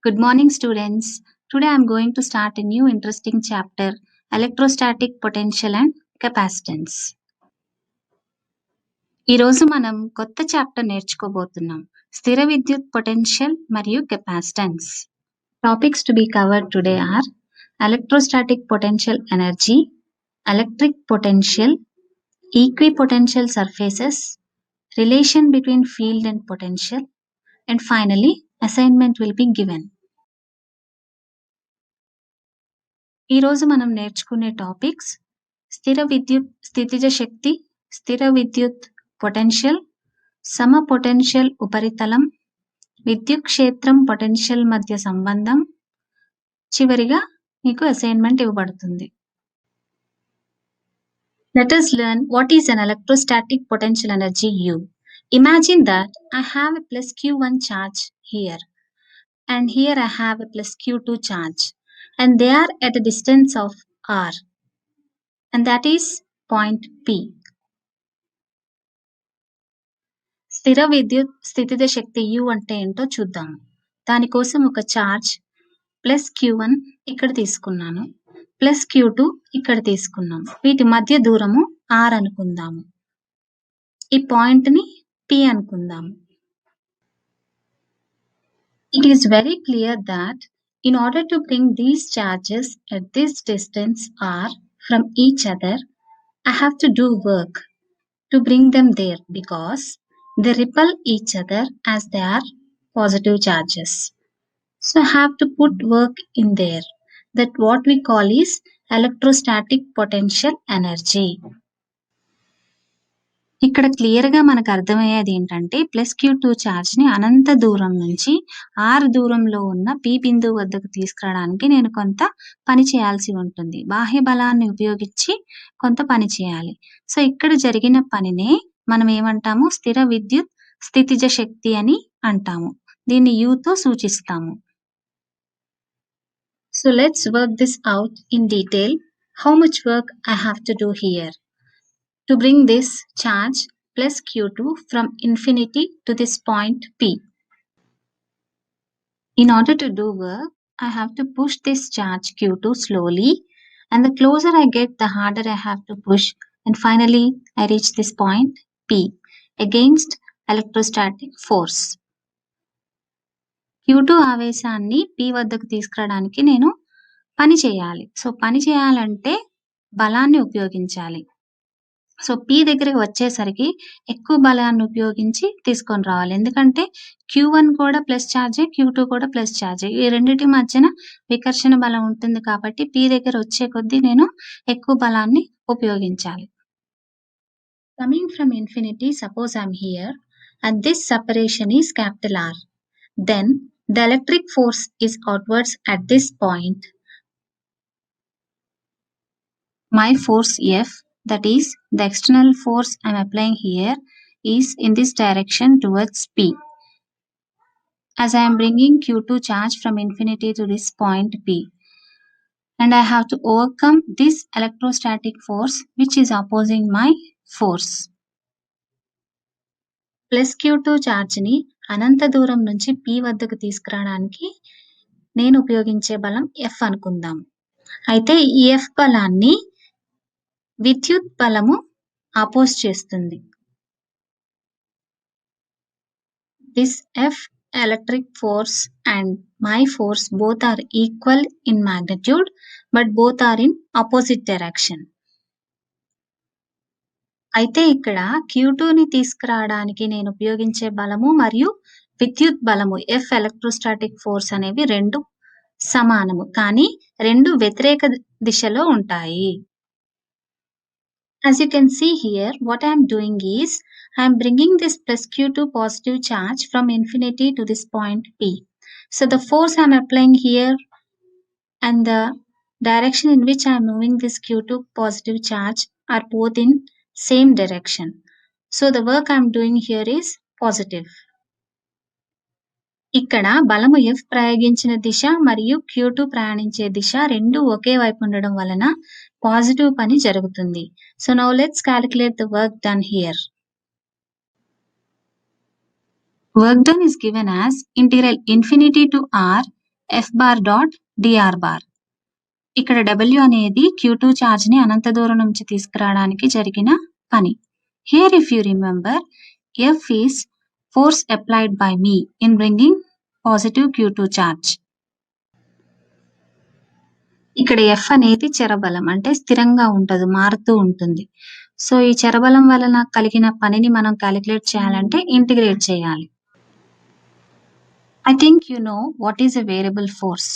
Good morning, students. Today I am going to start a new interesting chapter, Electrostatic Potential and Capacitance. ఈ రోజు మనం కొత్త chapter నేర్చుకోబోతున్నాం. స్థిర విద్యుత్ పొటెన్షియల్ మరియు capacitance. Topics to be covered today are electrostatic potential energy, electric potential, equipotential surfaces, relation between field and potential, and finally assignment will be given. ఈ రోజు మనం నేర్చుకునే టాపిక్స్ స్థిర విద్యుత్ స్థితిజ శక్తి, స్థిర విద్యుత్ పొటెన్షియల్, సమ పొటెన్షియల్ ఉపరితలం, విద్యుత్ క్షేత్రం పొటెన్షియల్ మధ్య సంబంధం, చివరిగా మీకు అసైన్మెంట్ ఇవ్వబడుతుంది. Let us learn what is an electrostatic potential energy U. Imagine that I have a plus Q1 charge here and here I have a plus Q2 charge and they are at a distance of R and that is point P. స్థిర విద్యుత్ స్థితిజ శక్తి U అంటే ఏంటో చూద్దాం. దానికోసం ఒక charge plus Q1 ఇక్కడ తీసుకున్నాను, plus Q2 ఇక్కడ తీసుకున్నాం. వీటి మధ్య దూరము R అనుకుందాము. ఈ పాయింట్ ని P అనుకుందాము. It is very clear that in order to bring these charges at this distance R from each other, I have to do work to bring them there because they repel each other as they are positive charges. So I have to put work in there. That what we call is electrostatic potential energy. ఇక్కడ clear గా మనకు అర్థమయ్యేది ఏంటంటే plus Q2 charge ని అనంత దూరం నుంచి R దూరంలో ఉన్న P బిందువు వద్దకు తీసుకురావడానికి నేను కొంత పని చేయాల్సి ఉంటుంది. బాహ్య బలాన్ని ఉపయోగించి కొంత పని చేయాలి. సో ఇక్కడ జరిగిన పనినే మనం ఏమంటాము, స్థిర విద్యుత్ స్థితిజ శక్తి అని అంటాము. దీన్ని U తో సూచిస్తాము. So let's work this out in detail. How much work I have to do here to bring this charge plus Q2 from infinity to this point P. In order to do work, I have to push this charge Q2 slowly, and the closer I get, the harder I have to push, and finally I reach this point P against electrostatic force. Q2 ఆవేశాన్ని P వద్దకు తీసుకురావడానికి నేను పని చేయాలి. So పని చేయాలంటే బలాన్ని ఉపయోగించాలి. సో P దగ్గరికి వచ్చేసరికి ఎక్కువ బలాన్ని ఉపయోగించి తీసుకొని రావాలి. ఎందుకంటే Q1 కూడా ప్లస్ ఛార్జే, Q2 కూడా ప్లస్ ఛార్జే. ఈ రెండింటి మధ్యన వికర్షణ బలం ఉంటుంది కాబట్టి P దగ్గర వచ్చే కొద్దీ నేను ఎక్కువ బలాన్ని ఉపయోగించాలి. Coming from infinity, suppose I'm here and this separation is capital R. Then the electric force is outwards at this point. My force F, that is the external force I'm applying here, is in this direction towards P. As I am bringing Q2 charge from infinity to this point P, and I have to overcome this electrostatic force which is opposing my force. Plus Q2 charge ని అనంత దూరం నుంచి P వద్దకు తీసుకురావడానికి నేను ఉపయోగించే బలం F అనుకుందాం. అయితే ఈ F బలాన్ని విద్యుత్ బలము అపోజ్ చేస్తుంది. This F electric force and my force both are equal in magnitude but both are in opposite direction. అయితే ఇక్కడ Q2 ని తీసుకురావడానికి నేను ఉపయోగించే బలము మరియు విద్యుత్ బలము F ఎలక్ట్రోస్టాటిక్ ఫోర్స్ అనేవి రెండు సమానము, కానీ రెండు వ్యతిరేక దిశలో ఉంటాయి. As you can see here, what I am doing is I am bringing this plus Q2 positive charge from infinity to this point P. So the force I am applying here and the direction in which I am moving this Q2 positive charge are both in same direction. So the work I am doing here is positive. ఇక్కడ బలము F ప్రయోగించిన దిశ మరియు Q2 ప్రయాణించే దిశ రెండు ఒకే వైపు ఉండడం వలన positive పని జరుగుతుంది. So now let's calculate the work done here. Work done is given as integral infinity to R F bar dot dr bar. ఇక్కడ W అనేది Q2 ఛార్జ్ ని అనంత దూరం నుంచి తీసుకురావడానికి జరిగిన పని. Here if you remember, F is force applied by me in bringing positive Q2 charge. ఇక్కడ F అనేది చరబలం, అంటే స్థిరంగా ఉంటది, మారుతూ ఉంటుంది. సో ఈ చరబలం వలన కలిగిన పనిని మనం క్యాలిక్యులేట్ చేయాలంటే ఇంటిగ్రేట్ చేయాలి. I think you know what is a variable force.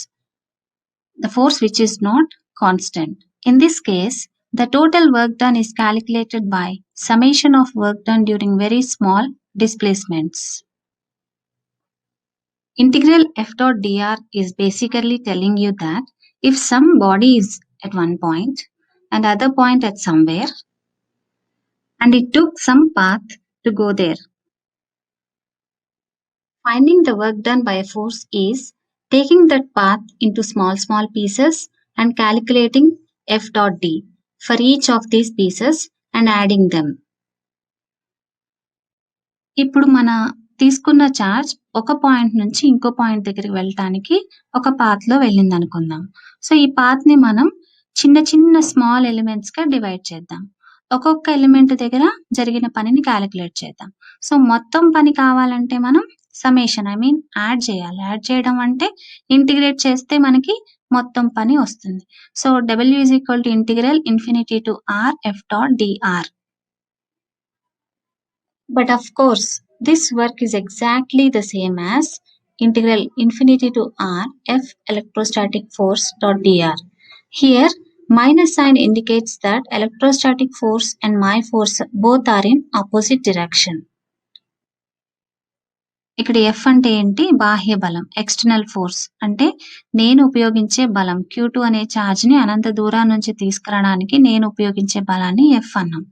The force which is not constant. In this case, the total work done is calculated by summation of work done during very small displacements. Integral F dot dr is basically telling you that if some body is at one point and other point at somewhere, and it took some path to go there, finding the work done by a force is taking that path into small pieces and calculating F dot d for each of these pieces and adding them. ఇప్పుడు మన తీసుకున్న charge ఒక point నుంచి ఇంకో point దగ్గరికి వెళ్ళటానికి ఒక path లో వెళ్ళింది అనుకుందాం. సో ఈ పాత్ ని మనం చిన్న స్మాల్ ఎలిమెంట్స్ గా డివైడ్ చేద్దాం. ఒక్కొక్క ఎలిమెంట్ దగ్గర జరిగిన పనిని క్యాలిక్యులేట్ చేద్దాం. సో మొత్తం పని కావాలంటే మనం సమ్మేషన్ యాడ్ చేయాలి. యాడ్ చేయడం అంటే ఇంటిగ్రేట్ చేస్తే మనకి మొత్తం పని వస్తుంది. So W is equal to integral infinity to R F dot dr. But of course, this work is exactly the same as integral infinity to R F electrostatic force dot dr. Here, minus sign indicates that electrostatic force and my force both are in opposite direction. ఇక్కడ F అంటే ఏంటి? బాహ్య బలం, external force. అంటే నేను ఉపయోగించే బలం Q2 అనే ఛార్జ్ ని అనంత దూరం నుంచి తీసుకురావడానికి నేను ఉపయోగించే బలాన్ని F అన్నాం.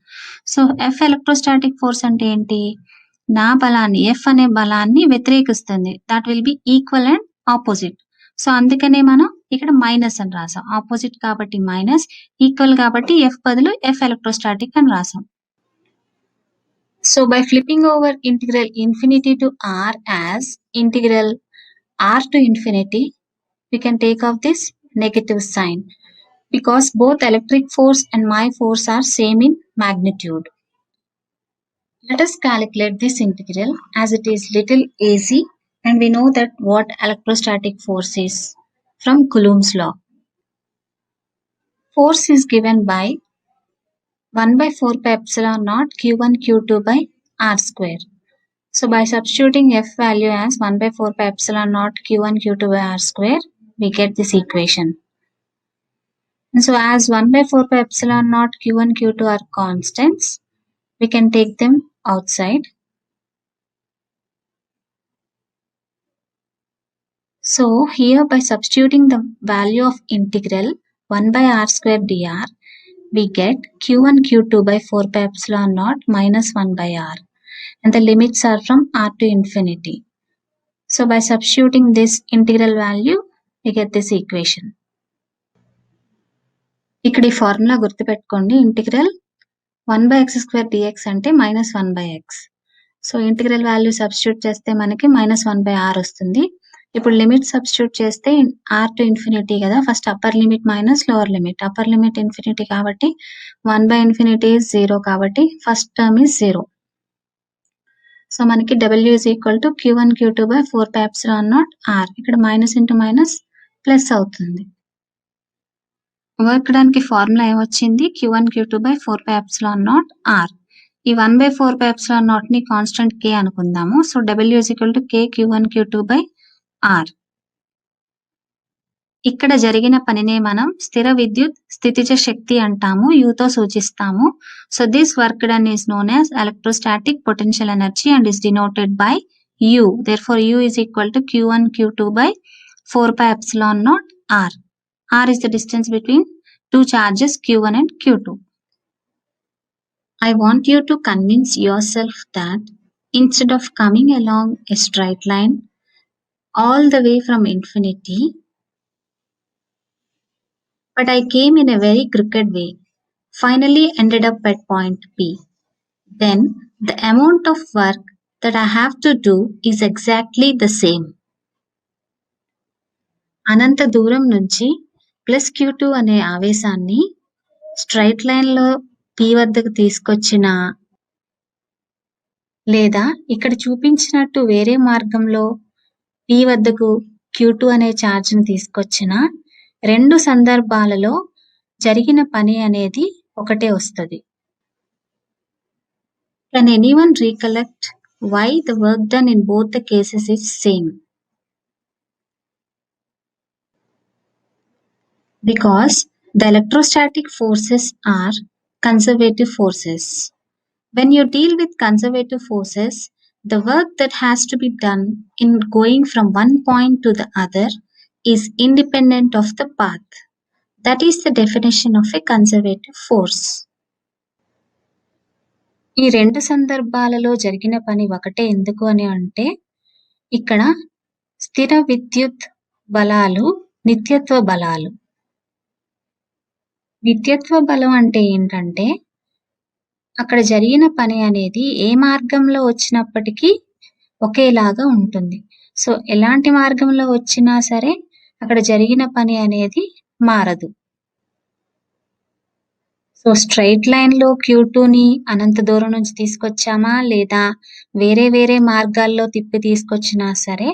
సో F ఎలక్ట్రోస్టాటిక్ ఫోర్స్ అంటే ఏంటి? నా బలాన్ని, F అనే బలాన్ని వ్యతిరేకిస్తుంది. That will be equal and opposite. So అందుకనే మనం ఇక్కడ మైనస్ అని రాసాం. ఆపోజిట్ కాబట్టి మైనస్, ఈక్వల్ కాబట్టి F బదులు F ఎలక్ట్రోస్టాటిక్ అని రాసాం. So by flipping over integral infinity to R as integral R to infinity, we can take off this negative sign because both electric force and my force are same in magnitude. Let us calculate this integral as it is little easy and we know that what electrostatic force is from Coulomb's law. Force is given by 1 by 4 pi epsilon naught Q1 Q2 by R square. So by substituting F value as 1 by 4 pi epsilon naught Q1 Q2 by R square, we get this equation. And so as 1 by 4 pi epsilon naught Q1 Q2 are constants, we can take them outside. So here by substituting the value of integral 1 by R square dr, we get Q1 Q2 by 4 pi epsilon naught minus 1 by R. And the limits are from R to infinity. So by substituting this integral value, we get this equation. ఇక్కడ ఈ formula గుర్తుపెట్టుకోండి. Integral 1 by x square dx అంటే minus 1 by x. So integral value substitute చేస్తే మనకి minus 1 by r వస్తుంది. ఇప్పుడు limit substitute చేస్తే r to infinity కదా, first upper limit minus lower limit. Upper limit infinity కాబట్టి 1 by infinity is 0 కాబట్టి first term is 0. So మనకి W is equal to Q1 Q2 by 4 pi epsilon naught R. ఇక్కడ minus into minus plus అవుతుంది. Work done కి formula ఏమొచ్చింది? Q1 Q2 by 4 pi epsilon naught R. ఈ 1 by 4 pi epsilon naught ని constant K అనుకుందాము. So W is equal to K Q1 Q2 by R. ఇక్కడ జరిగిన పనినే మనం స్థిర విద్యుత్ స్థితిజ శక్తి అంటాము, U తో సూచిస్తాము. So this work done is known as electrostatic potential energy and is denoted by U. Therefore, U is equal to Q1 Q2 by 4 pi epsilon naught R. R is the distance between two charges Q1 and Q2. I want you to convince yourself that instead of coming along a straight line all the way from infinity, but I came in a very crooked way, finally ended up at point P. Then the amount of work that I have to do is exactly the same. అనంత దూరం నుంచి plus Q2 అనే ఆవేశాన్ని straight లైన్‌లో P వద్దకు తీసుకొచ్చినా లేదా ఇక్కడ చూపించినట్టు వేరే మార్గంలో P వద్దకు Q2 అనే ఛార్జ్‌ని తీసుకొచ్చినా 2 సందర్భాలలో జరిగిన పని అనేది ఒకటే వస్తది. Can anyone recollect why the work done in both the cases is same? Because the electrostatic forces are conservative forces. When you deal with conservative forces, the work that has to be done in going from one point to the other is independent of the path. That is the definition of a conservative force. ఈ 2 సందర్భాలలో జరిగిన పని ఒకటే ఎందుకు అని అంటే ఇక్కడ స్థిర విద్యుత్ బలాలు, నిత్యత్వ బలాలు. నిత్యత్వ బలం అంటే ఏంటంటే అక్కడ జరిగిన పని అనేది ఏ మార్గంలో వచ్చినప్పటికీ ఒకేలాగా ఉంటుంది. సో ఎలాంటి మార్గంలో వచ్చినా సరే అక్కడ జరిగిన పని అనేది మారదు. సో స్ట్రెయిట్ లైన్‌లో Q2ని అనంత దూరం నుంచి తీసుకొచ్చామా లేదా వేరే మార్గాల్లో తిప్పి తీసుకొచ్చినా సరే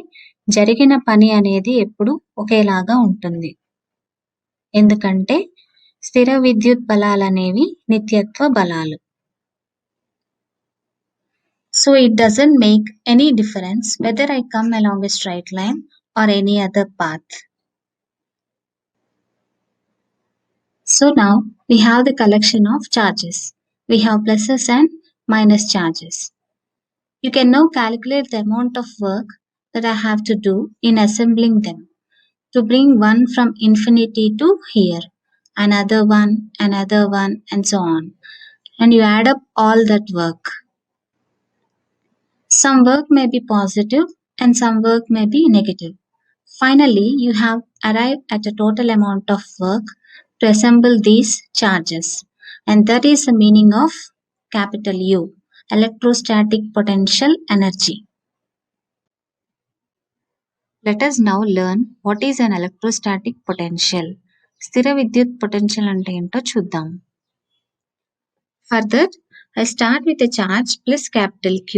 జరిగిన పని అనేది ఎప్పుడు ఒకేలాగా ఉంటుంది. ఎందుకంటే స్థిర విద్యుత్ బలాలనేవి నిత్యత్వ బలాలు. So it doesn't make any difference whether I come along a straight line or any other path. So now we have the collection of charges. We have pluses and minus charges. You can now calculate the amount of work that I have to do in assembling them to bring one from infinity to here, another one, and so on. And you add up all that work. Some work may be positive and some work may be negative. Finally, you have arrived at a total amount of work to assemble these charges. And that is the meaning of capital U, electrostatic potential energy. Let us now learn what is an electrostatic potential. స్థిర విద్యుత్ potential అంటే ఏంటో చూద్దాం. Further, I start with a charge plus capital Q.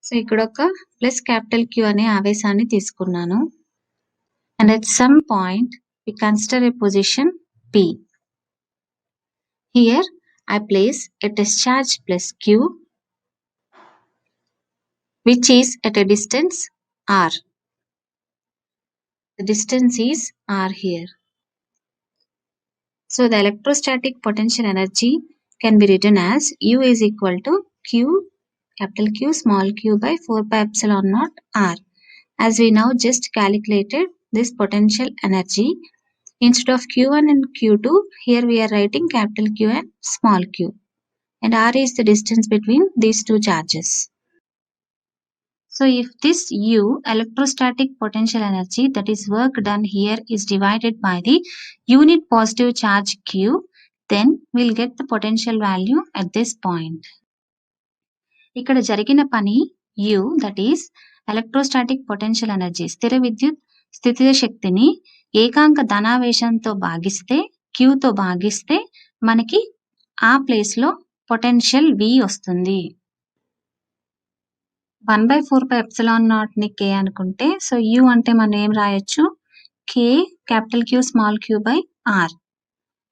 So ఇక్కడ ఒక plus capital Q అనే ఆవేశాన్ని తీసుకున్నాను. And at some point, we consider a position P. Here, I place a discharge plus Q, which is at a distance R. The distance is R here. So, the electrostatic potential energy can be written as U is equal to Q, capital Q, small q by 4 pi epsilon naught R. As we now just calculated this potential energy, instead of Q1 and Q2, here we are writing capital Q and small q. And R is the distance between these two charges. So if this U, electrostatic potential energy, that is work done here, is divided by the unit positive charge Q, then we'll get the potential value at this point. ఇక్కడ జరిగిన పని U, that is electrostatic potential energy, స్థిర విద్యుత్ స్థితిజ శక్తిని ఏకాంక ధనావేశంతో భాగిస్తే Qతో భాగిస్తే మనకి ఆ ప్లేస్లో పొటెన్షియల్ V వస్తుంది. 1/4 pi epsilon naught ని K అనుకుంటే సో U అంటే మనం ఏం రాయొచ్చు K capital Q small q by R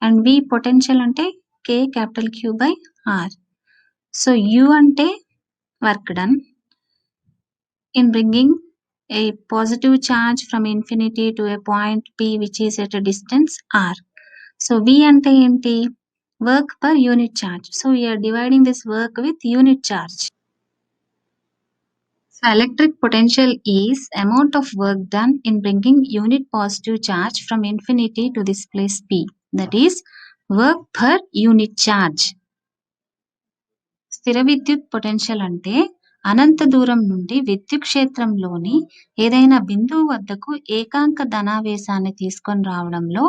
and V potential అంటే K capital Q by R. So U అంటే work done in bringing a positive charge from infinity to a point P which is at a distance R. So V ante enti work per unit charge. So we are dividing this work with unit charge. So electric potential is amount of work done in bringing unit positive charge from infinity to this place P. That is work per unit charge. స్థిర విద్యుత్ potential అంటే అనంత దూరం నుండి విద్యుత్ క్షేత్రంలోని ఏదైనా బిందువు వద్దకు ఏకాంక ధనావేశాన్ని తీసుకొని రావడంలో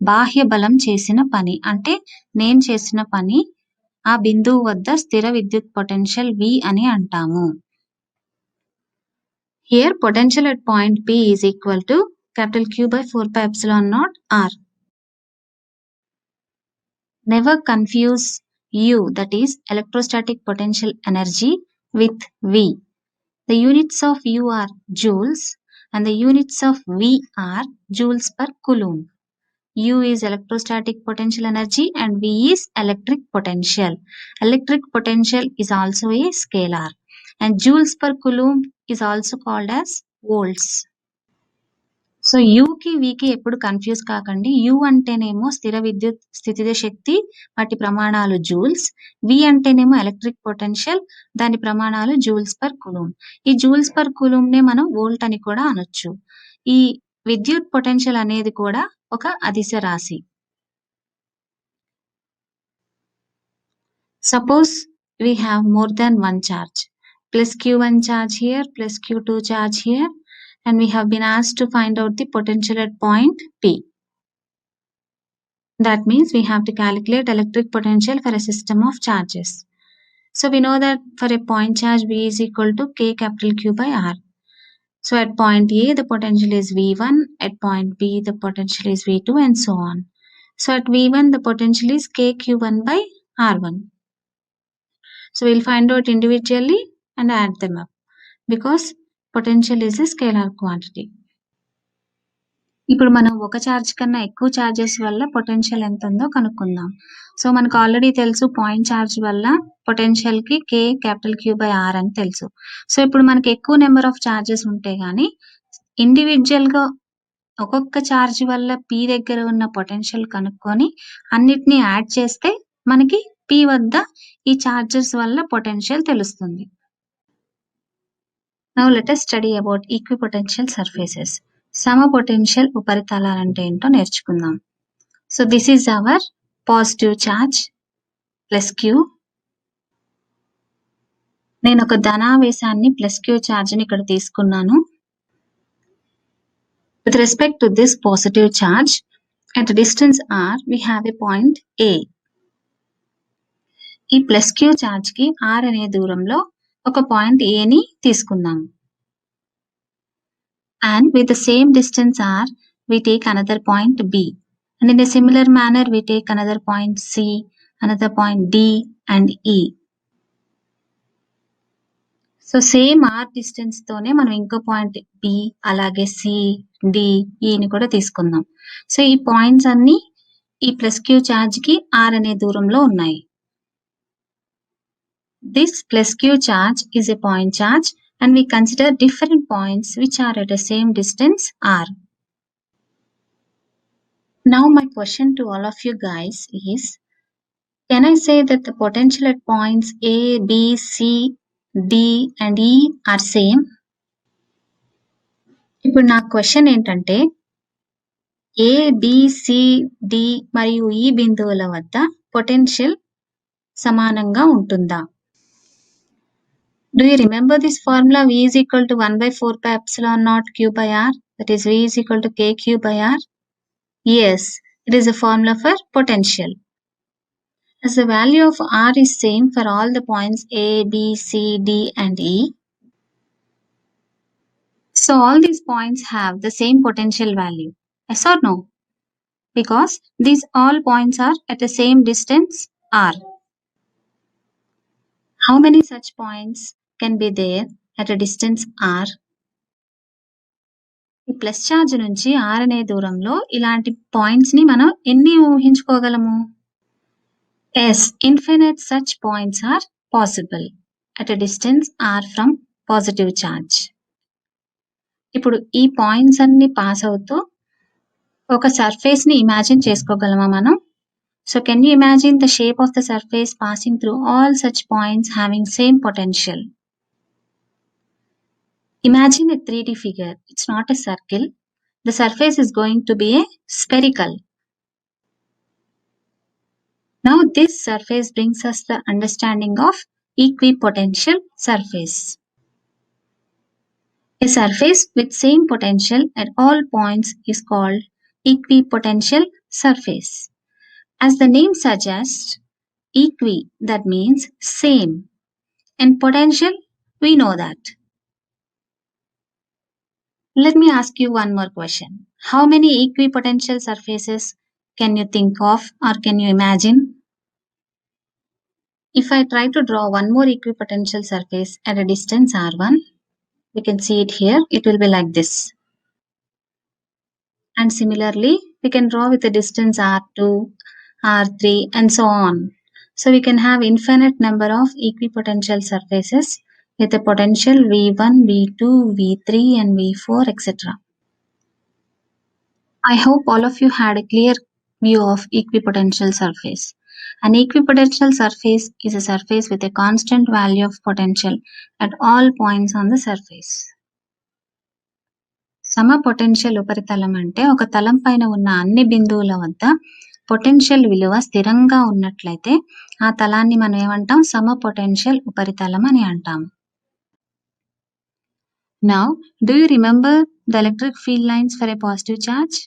బాహ్య బలం చేసిన పని. అంటే నేను చేసిన పని ఆ బిందువు వద్ద స్థిర విద్యుత్ పొటెన్షియల్ V అని అంటాము. Here potential at point P is equal to capital Q by 4 pi epsilon naught R. Never confuse U, that is electrostatic potential energy, with V. The units of U are joules and the units of V are joules per coulomb. U is electrostatic potential energy and V is electric potential. Electric potential is also a scalar and joules per coulomb is also called as volts. So యూకి వీకి ఎప్పుడు confuse కాకండి. You అంటేనేమో స్థిర విద్యుత్ స్థితిజ శక్తి, వాటి ప్రమాణాలు joules. వి అంటేనేమో ఎలక్ట్రిక్ పొటెన్షియల్, దాని ప్రమాణాలు జూల్స్ పర్ కులూమ్. ఈ జూల్స్ పర్ కులూమ్ నే మనం వోల్ట్ అని కూడా అనొచ్చు. ఈ విద్యుత్ పొటెన్షియల్ అనేది కూడా ఒక అదిశ రాశి. Suppose we have more than one charge, plus Q1 charge here, plus Q2 charge here, and we have been asked to find out the potential at point P. That means we have to calculate electric potential for a system of charges. So we know that for a point charge V is equal to K capital Q by R. So at point A the potential is V1, at point B the potential is V2 and so on. So at V1 the potential is KQ1 by R1. So we'll find out individually and add them up because potential is a scalar quantity. ఇప్పుడు మనం ఒక charge కన్నా ఎక్కువ charges వల్ల potential ఎంత ఉందో కనుక్కుందాం. So మనకు ఆల్రెడీ తెలుసు పాయింట్ ఛార్జ్ వల్ల పొటెన్షియల్ కి K capital Q by R అని తెలుసు. సో ఇప్పుడు మనకి ఎక్కువ నెంబర్ ఆఫ్ ఛార్జెస్ ఉంటే గానీ ఇండివిజువల్ గా ఒక్కొక్క ఛార్జ్ వల్ల P దగ్గర ఉన్న పొటెన్షియల్ కనుక్కొని అన్నిటినీ యాడ్ చేస్తే మనకి P వద్ద ఈ ఛార్జెస్ వల్ల పొటెన్షియల్ తెలుస్తుంది. Now let us study about equipotential surfaces. సమపొటెన్షియల్ ఉపరితలాలంటే ఏంటో నేర్చుకుందాం. So this is our positive charge plus Q. నేను ఒక ధనావేశాన్ని ప్లస్ Q ఛార్జ్ని ఇక్కడ తీసుకున్నాను. With respect to this positive charge, at a distance R, we have a point A. ఈ plus Q charge కి R అనే దూరంలో ఒక పాయింట్ A ని తీసుకుందాం. And with the same distance R, we take another point B. And in a similar manner, we take another point C, another point D and E. So same R distance తోనే మనం ఇంకో point B, అలాగే C, D, E ని కూడా తీసుకుందాం. So ఈ points అన్ని ఈ ప్లస్ Q ఛార్జ్ కి R అనే దూరంలో ఉన్నాయి. This plus Q charge is a point charge and we consider different points which are at the same distance R. Now my question to all of you guys is, can I say that the potential at points A, B, C, D and E are same? ఇప్పుడు నా question ఏంటంటే A, B, C, D మరియు E బిందువుల వద్ద potential సమానంగా ఉంటుందా? Do you remember this formula V is equal to 1 by 4 pi epsilon naught Q by R? That is V is equal to KQ by R? Yes, it is a formula for potential. As the value of R is same for all the points A, B, C, D and E, so all these points have the same potential value. Yes or no? Because these all points are at the same distance R. How many such points can be there at a distance R? ఈ plus charge నుంచి R అనే దూరంలో ఇలాంటి points ని మనం ఎన్ని ఊహించుకోగలము? Yes, infinite such points are possible at a distance R from positive charge. ఇప్పుడు ఈ పాయింట్స్ అన్ని పాస్ అవుతూ ఒక సర్ఫేస్ ని ఇమాజిన్ చేసుకోగలమా మనం? So can you imagine the shape of the surface passing through all such points having same potential? Imagine a 3D figure. It's not a circle. The surface is going to be a spherical. Now this surface brings us the understanding of equipotential surface. A surface with same potential at all points is called equipotential surface. As the name suggests, equi, that means same, and potential, we know that. Let me ask you one more question. How many equipotential surfaces can you think of or can you imagine? If I try to draw one more equipotential surface at a distance r1, we can see it here, it will be like this. And similarly, we can draw with a distance r2, r3 and so on. So we can have infinite number of equipotential surfaces with a potential V1, V2, V3 and V4 etc. I hope all of you had a clear view of equipotential surface. An equipotential surface is a surface with a constant value of potential at all points on the surface. సమపొటెన్షియల్ ఉపరితలం అంటే ఒక తలం పైన ఉన్న అన్ని బిందువుల వద్ద potential విలువ స్థిరంగా ఉన్నట్లయితే ఆ తలాన్ని మనం ఏమంటాం సమపొటెన్షియల్ ఉపరితలం అని అంటాం. Now, do you remember the electric field lines for a positive charge?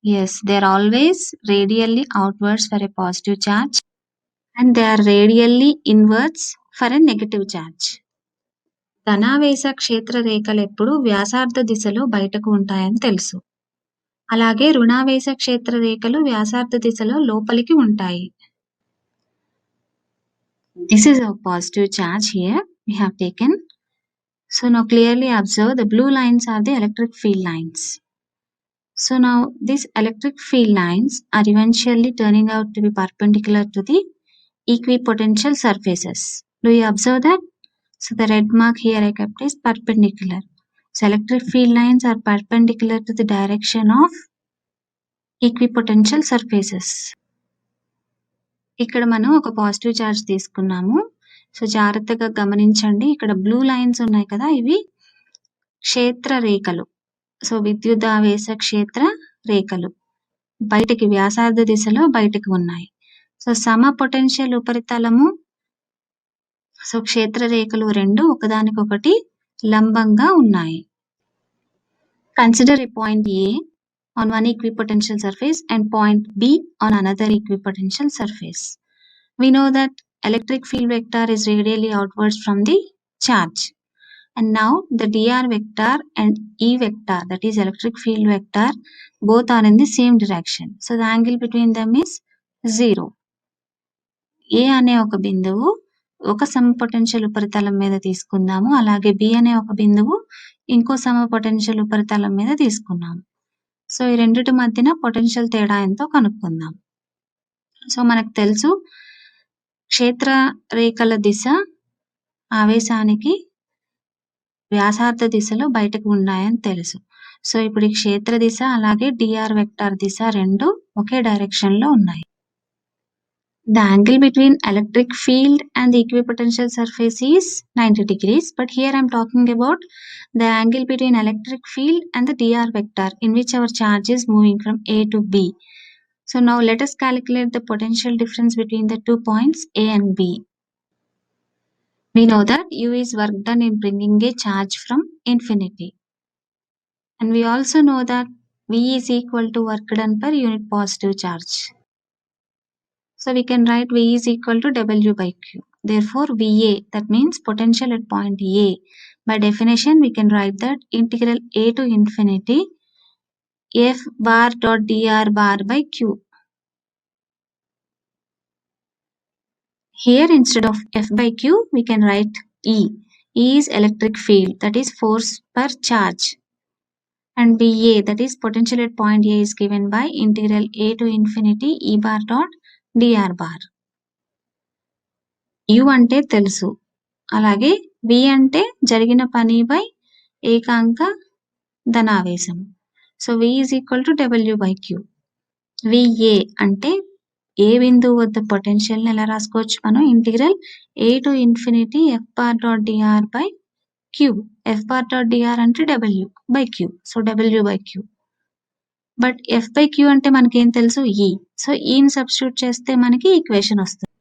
Yes, they are always radially outwards for a positive charge and they are radially inwards for a negative charge. ధనావేశ క్షేత్ర రేఖలు ఎప్పుడు వ్యాసార్థ దిశలో బయటకు ఉంటాయని తెలుసు. అలాగే రుణావేశ క్షేత్ర రేఖలు వ్యాసార్థ దిశలో లోపలికి ఉంటాయి. This is a positive charge here we have taken. So now clearly observe the blue lines are the electric field lines. So now these electric field lines are eventually turning out to be perpendicular to the equipotential surfaces. Do you observe that? So the red mark here I kept is perpendicular. So electric field lines are perpendicular to the direction of equipotential surfaces. ఇక్కడ మనం ఒక positive charge తీసుకున్నాము. So జాగ్రత్తగా గమనించండి. ఇక్కడ blue lines ఉన్నాయి కదా, ఇవి క్షేత్ర రేఖలు. సో విద్యుదావేశ క్షేత్ర రేఖలు బయటికి వ్యాసార్థ దిశలో బయటికి ఉన్నాయి. సో సమ పొటెన్షియల్ ఉపరితలము, సో క్షేత్ర రేఖలు రెండు ఒకదానికొకటి లంబంగా ఉన్నాయి. Consider a point A on one equipotential surface and point B on another equipotential surface. We know that electric field vector is radially outwards from the charge. And now the dr vector and E vector, that is electric field vector, both are in the same direction. So the angle between them is 0. A అనే ఒక బిందువు ఒక సమ potential ఉపరితలం మీద తీసుకుందాము. అలాగే B అనే ఒక బిందువు ఇంకో సమ పొటెన్షియల్ ఉపరితలం మీద తీసుకున్నాము. సో ఈ రెండిటి మధ్యన పొటెన్షియల్ తేడా ఎంతో కనుక్కుందాం. సో మనకు తెలుసు క్షేత్ర రేఖల దిశ ఆవేశానికి వ్యాసార్థ దిశలో బయటకు ఉన్నాయని తెలుసు. సో ఇప్పుడు ఈ క్షేత్ర దిశ అలాగే dr వెక్టార్ దిశ రెండు ఒకే డైరెక్షన్ లో ఉన్నాయి. The angle between electric field and the equipotential surface is 90 degrees, but here I am talking about the angle between electric field and the dr vector in which our charge is moving from A to B. So now let us calculate the potential difference between the 2 points A and B. We know that U is work done in bringing a charge from infinity. And we also know that V is equal to work done per unit positive charge. So we can write V is equal to W by Q. Therefore VA, that means potential at point A. By definition, we can write that integral A to infinity F bar dot dr bar by Q. Here instead of F by Q, we can write E. E is electric field, that is force per charge. And VA, that is potential at point A, is given by integral A to infinity E bar dot dr bar. U అంటే తెలుసు, అలాగే V అంటే జరిగిన పని by ఏకాంక ధనావేశం. So V is equal to W by Q. VA అంటే ఏ బిందువు వద్ద పొటెన్షియల్ని ఎలా రాసుకోవచ్చు మనం, integral A to infinity F bar dot dr by Q. F bar dot dr అంటే W by Q. So W by Q. But F by Q అంటే మనకేం తెలుసు, E. సో Eని సబ్స్టిట్యూట్ చేస్తే మనకి ఈక్వేషన్ వస్తుంది.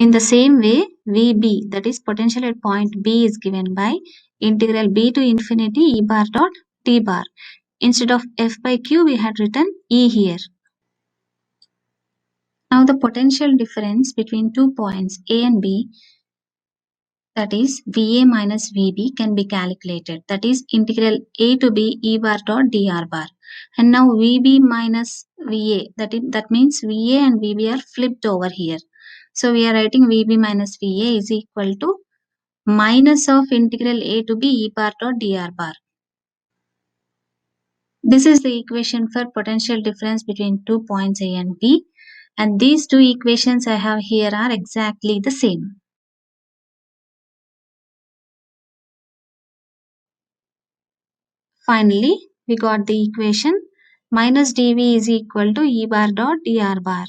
In the same way, VB, that is potential at point B, is given by integral B to infinity E bar dot T bar. Instead of F by Q, we had written E here. Now the potential difference between 2 points A and B, that is VA minus VB can be calculated. That is integral A to B E bar dot dr bar. And now VB minus VA, that means VA and VB are flipped over here. So we are writing VB minus VA is equal to minus of integral A to B E bar dot dr bar. This is the equation for potential difference between 2 points A and B. And these two equations I have here are exactly the same. Finally, we got the equation minus dV is equal to E bar dot dr bar.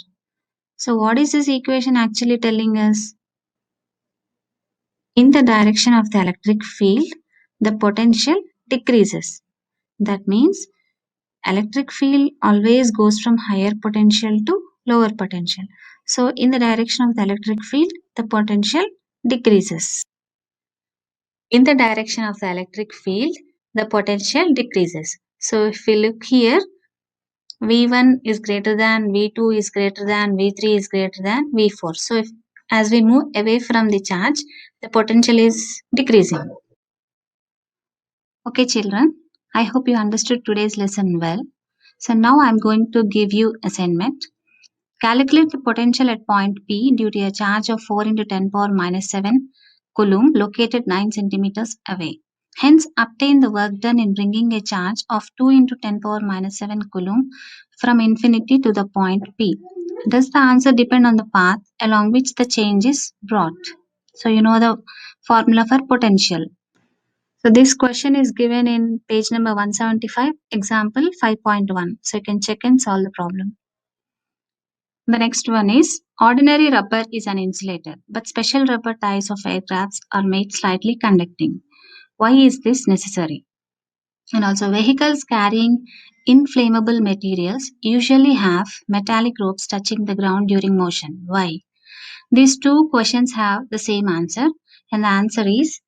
So what is this equation actually telling us? In the direction of the electric field, the potential decreases. That means electric field always goes from higher potential to lower potential. So in the direction of the electric field, the potential decreases. In the direction of the electric field, the potential decreases. So if we look here, V1 is greater than, V2 is greater than, V3 is greater than V4. So if as we move away from the charge, the potential is decreasing. Okay children, I hope you understood today's lesson well. So now I am going to give you assignment. Calculate the potential at point P due to a charge of 4 into 10 power minus 7 coulomb located 9 centimeters away. Hence, obtain the work done in bringing a charge of 2 into 10 power minus 7 coulomb from infinity to the point P. Does the answer depend on the path along which the change is brought? So, you know the formula for potential. So, this question is given in page number 175, example 5.1. So, you can check and solve the problem. The next one is ordinary rubber is an insulator, but special rubber ties of aircrafts are made slightly conducting. Why is this necessary? And also vehicles carrying inflammable materials usually have metallic ropes touching the ground during motion. Why? These two questions have the same answer, and the answer is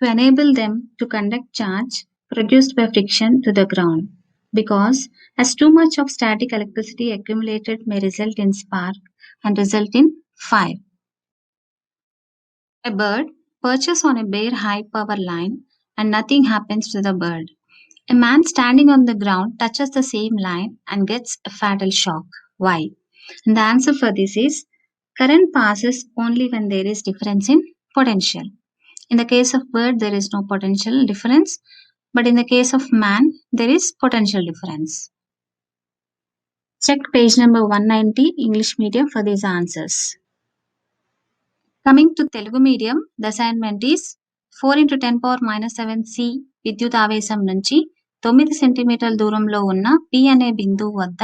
to enable them to conduct charge produced by friction to the ground, because as too much of static electricity accumulated may result in spark and result in fire. A bird perches on a bare high power line and nothing happens to the bird. A man standing on the ground touches the same line and gets a fatal shock. Why? And the answer for this is current passes only when there is difference in potential. In the case of bird, there is no potential difference, but in the case of man, there is potential difference. Check page number 190, English medium, for these answers. Coming to Telugu medium, the assignment is 4 into 10 power minus 7 C విద్యుత్ ఆవేశం నుంచి 9 సెంటీమీటర్ల దూరంలో ఉన్న P అనే బిందువు వద్ద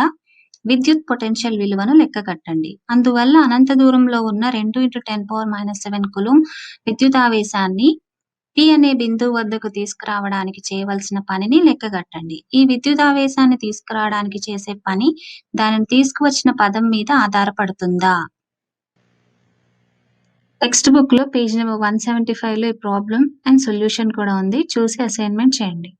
విద్యుత్ పొటెన్షియల్ విలువను లెక్క కట్టండి. అందువల్ల అనంత దూరంలో ఉన్న 2 into 10 power minus 7 కులుం విద్యుత్ ఆవేశాన్ని P అనే బిందువు వద్దకు తీసుకురావడానికి చేయవలసిన పనిని లెక్కగట్టండి. ఈ విద్యుదావేశాన్ని తీసుకురావడానికి చేసే పని దానిని తీసుకువచ్చిన పదం మీద ఆధారపడుతుందా? టెక్స్ట్ బుక్ లో పేజ్ నెంబర్ 175 లో ఈ ప్రాబ్లం అండ్ సొల్యూషన్ కూడా ఉంది, చూసి అసైన్మెంట్ చేయండి.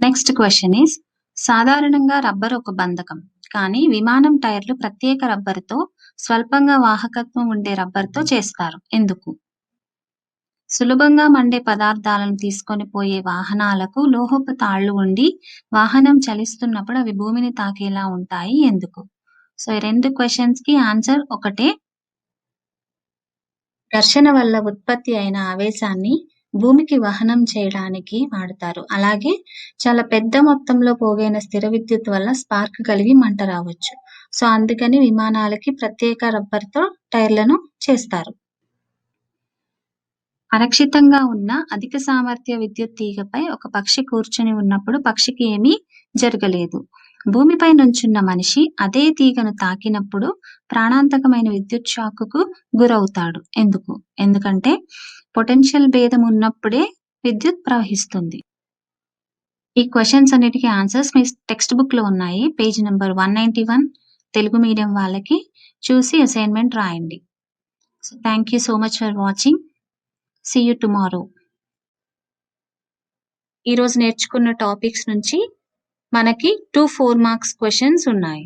నెక్స్ట్ క్వశ్చన్ ఈస్ సాధారణంగా రబ్బర్ ఒక బంధకం, కానీ విమానం టైర్లు ప్రత్యేక రబ్బర్తో స్వల్పంగా వాహకత్వం ఉండే రబ్బర్తో చేస్తారు. ఎందుకు? సులభంగా మండే పదార్థాలను తీసుకొని పోయే వాహనాలకు లోహపు తాళ్లు ఉండి వాహనం చలిస్తున్నప్పుడు అవి భూమిని తాకేలా ఉంటాయి. ఎందుకు? సో ఈ రెండు క్వశ్చన్స్ కి ఆన్సర్ ఒకటే. ఘర్షణ వల్ల ఉత్పత్తి అయిన ఆవేశాన్ని భూమికి వహనం చేయడానికి వాడతారు. అలాగే చాలా పెద్ద మొత్తంలో పోగైన స్థిర విద్యుత్ వల్ల స్పార్క్ కలిగి మంట రావచ్చు. సో అందుకని విమానాలకి ప్రత్యేక రబ్బర్తో టైర్లను చేస్తారు. అరక్షితంగా ఉన్న అధిక సామర్థ్య విద్యుత్ తీగపై ఒక పక్షి కూర్చుని ఉన్నప్పుడు పక్షికి ఏమీ జరగలేదు. భూమిపై నుంచున్న మనిషి అదే తీగను తాకినప్పుడు ప్రాణాంతకమైన విద్యుత్ షాక్కు గురవుతాడు. ఎందుకు? ఎందుకంటే పొటెన్షియల్ భేదం ఉన్నప్పుడే విద్యుత్ ప్రవహిస్తుంది. ఈ క్వశ్చన్స్ అన్నిటికీ ఆన్సర్స్ మీ టెక్స్ట్ బుక్ లో ఉన్నాయి, పేజ్ నెంబర్ 191 తెలుగు మీడియం వాళ్ళకి, చూసి అసైన్మెంట్ రాయండి. So thank you so much for watching. See you tomorrow. ఈరోజు నేర్చుకున్న టాపిక్స్ నుంచి మనకి 2 4 మార్క్స్ క్వశ్చన్స్ ఉన్నాయి.